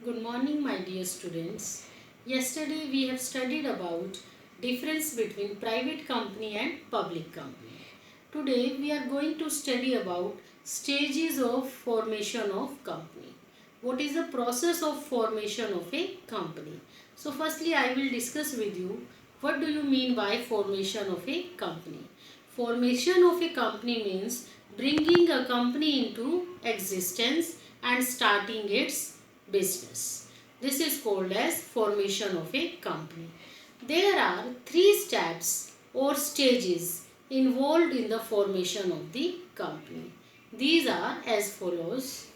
Good morning, my dear students. Yesterday we have studied about difference between private company and public company. Today we are going to study about stages of formation of company. What is the process of formation of a company? So firstly I will discuss with you what do you mean by formation of a company. Formation of a company means bringing a company into existence and starting its business. This is called as formation of a company. There are three steps or stages involved in the formation of the company. These are as follows.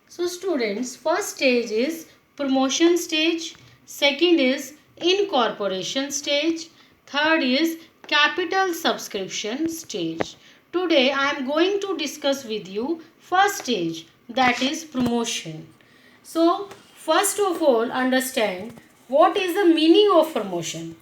So students, first stage is promotion stage, second is incorporation stage, third is capital subscription stage. Today I am going to discuss with you first stage, that is promotion. So first of all understand what is the meaning of promotion.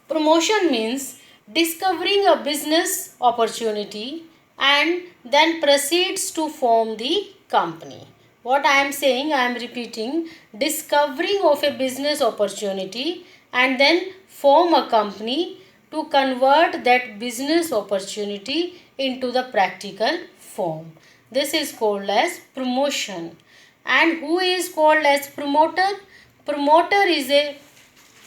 Promotion means discovering a business opportunity and then proceeds to form the company. What I am saying, I am repeating, discovering of a business opportunity and then form a company to convert that business opportunity into the practical form. This is called as promotion. And who is called as promoter? Promoter is a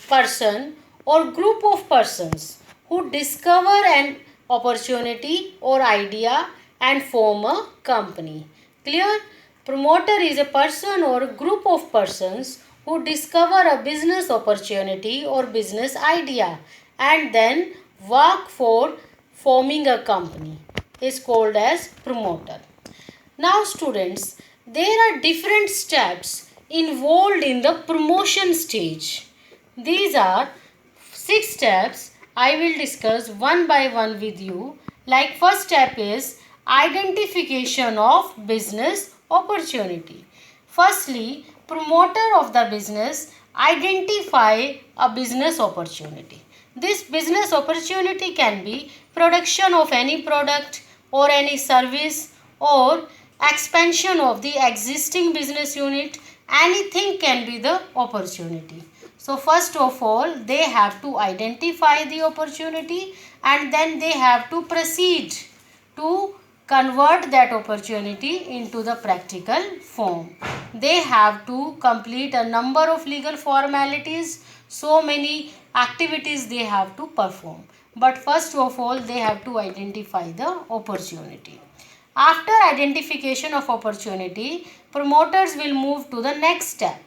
person or group of persons who discover an opportunity or idea and form a company. Clear? Promoter is a person or group of persons who discover a business opportunity or business idea and then work for forming a company. Is called as promoter. Now students, there are different steps involved in the promotion stage. These are 6 steps. I will discuss one by one with you. Like first step is identification of business opportunity. Firstly, promoter of the business identify a business opportunity. This business opportunity can be production of any product or any service or expansion of the existing business unit. Anything can be the opportunity. So first of all they have to identify the opportunity and then they have to proceed to convert that opportunity into the practical form. They have to complete a number of legal formalities, so many activities they have to perform. But first of all they have to identify the opportunity. After identification of opportunity, promoters will move to the next step.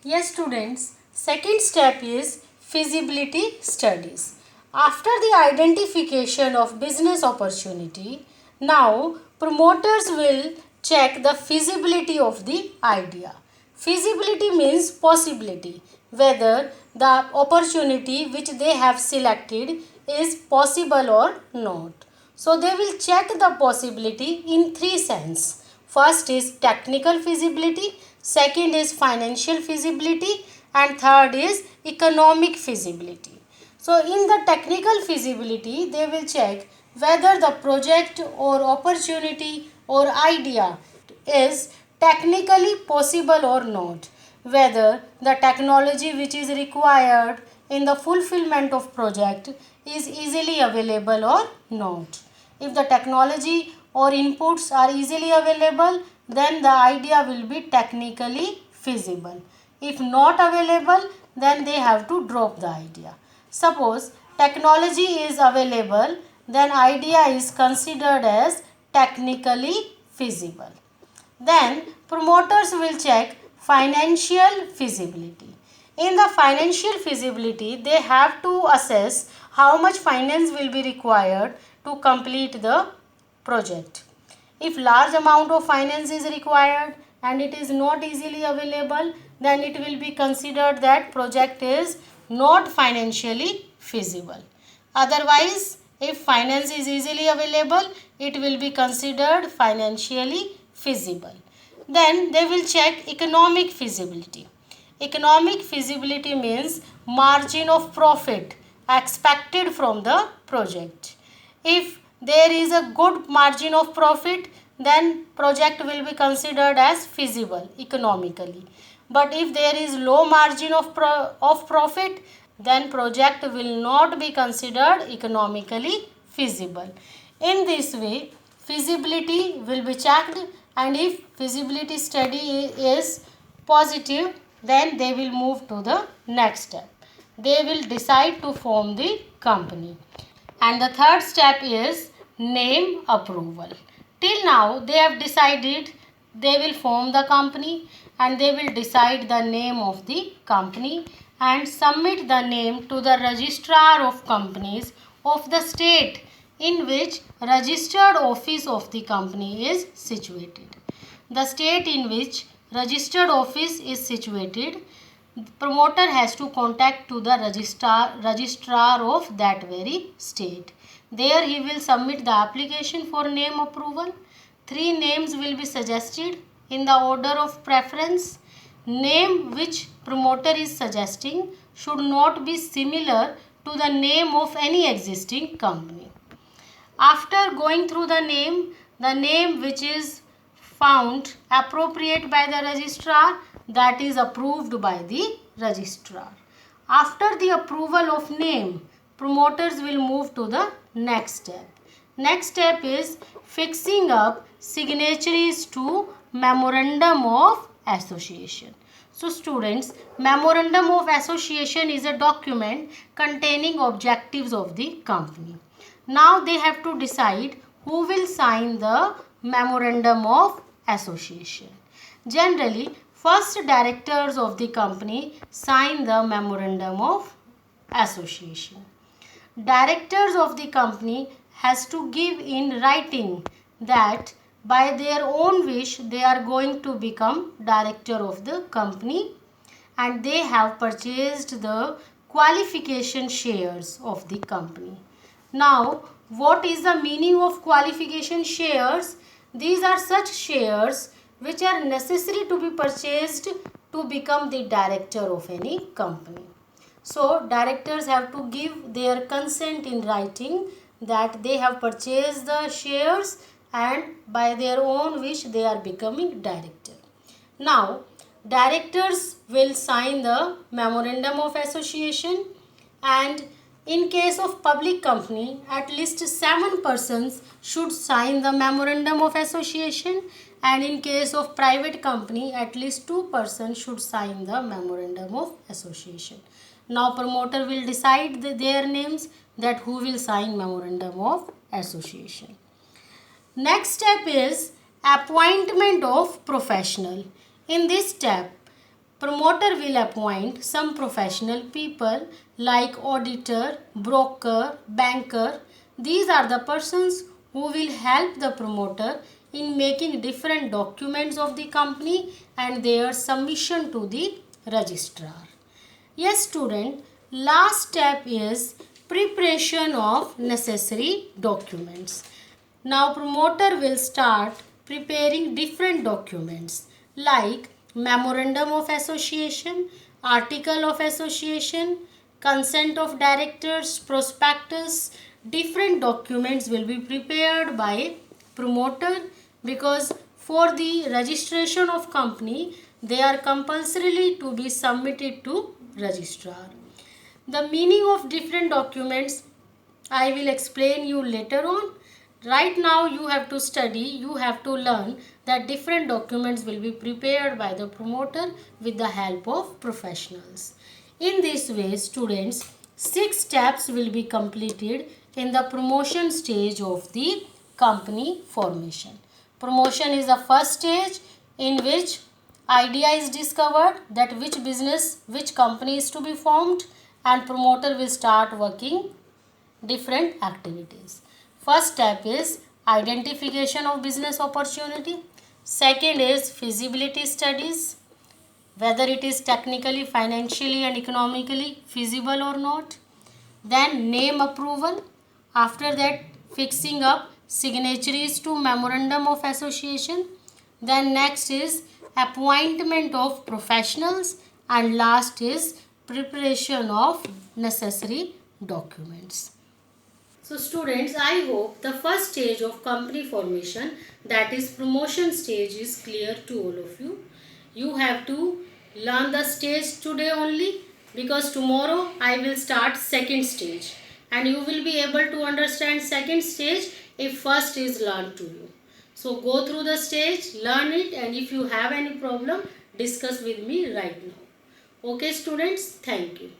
Yes students, second step is feasibility studies. After the identification of business opportunity, now promoters will check the feasibility of the idea. Feasibility means possibility, whether the opportunity which they have selected is possible or not. So they will check the possibility in three sense. First is technical feasibility, second is financial feasibility and third is economic feasibility. So in the technical feasibility they will check whether the project or opportunity or idea is technically possible or not, whether the technology which is required in the fulfillment of project is easily available or not. If the technology or inputs are easily available, then the idea will be technically feasible. If not available, then they have to drop the idea. Suppose technology is available, then idea is considered as technically feasible. Then promoters will check financial feasibility. In the financial feasibility, they have to assess how much finance will be required to complete the project. If large amount of finance is required and it is not easily available, then it will be considered that project is not financially feasible. Otherwise, if finance is easily available, it will be considered financially feasible. Then they will check economic feasibility. Economic feasibility means margin of profit expected from the project. If there is a good margin of profit, then project will be considered as feasible economically. But if there is low margin of profit, then project will not be considered economically feasible. In this way, feasibility will be checked, and if feasibility study is positive, then they will move to the next step. They will decide to form the company. And the third step is name approval. Till now they have decided they will form the company, and they will decide the name of the company and submit the name to the registrar of companies of the state in which registered office of the company is situated. The state in which registered office is situated, promoter has to contact to the registrar of that very state. There he will submit the application for name approval. 3 names will be suggested in the order of preference. Name which promoter is suggesting should not be similar to the name of any existing company. After going through the name which is found appropriate by the registrar, that is approved by the registrar. After the approval of name, promoters will move to the next step. Next step is fixing up signatories to memorandum of association. So students, memorandum of association is a document containing objectives of the company. Now they have to decide who will sign the memorandum of association. Generally, first directors of the company sign the memorandum of association. Directors of the company has to give in writing that by their own wish they are going to become director of the company, and they have purchased the qualification shares of the company. Now, what is the meaning of qualification shares? These are such shares which are necessary to be purchased to become the director of any company. So, directors have to give their consent in writing that they have purchased the shares and by their own wish they are becoming director. Now, directors will sign the memorandum of association, and in case of public company, at least 7 persons should sign the memorandum of association, and in case of private company, at least 2 persons should sign the memorandum of association. Now promoter will decide their names that who will sign memorandum of association. Next step is appointment of professional. In this step, promoter will appoint some professional people like auditor, broker, banker. These are the persons who will help the promoter in making different documents of the company and their submission to the registrar. Yes student, last step is preparation of necessary documents. Now promoter will start preparing different documents like memorandum of association, article of association, consent of directors, prospectus. Different documents will be prepared by promoter because for the registration of company they are compulsorily to be submitted to registrar. The meaning of different documents I will explain you later on. Right now you have to study, you have to learn that different documents will be prepared by the promoter with the help of professionals. In this way, students, 6 steps will be completed in the promotion stage of the company formation. Promotion is the first stage in which idea is discovered that which business, which company is to be formed, and promoter will start working different activities. First step is identification of business opportunity. Second is feasibility studies, whether it is technically, financially and economically feasible or not. Then name approval. After that, fixing up signatories to memorandum of association. Then next is appointment of professionals, and last is preparation of necessary documents. So students, I hope the first stage of company formation, that is promotion stage, is clear to all of you. You have to learn the stage today only, because tomorrow I will start second stage and you will be able to understand second stage if first is learned to you. So go through the stage, learn it, and if you have any problem, discuss with me right now. Okay students, thank you.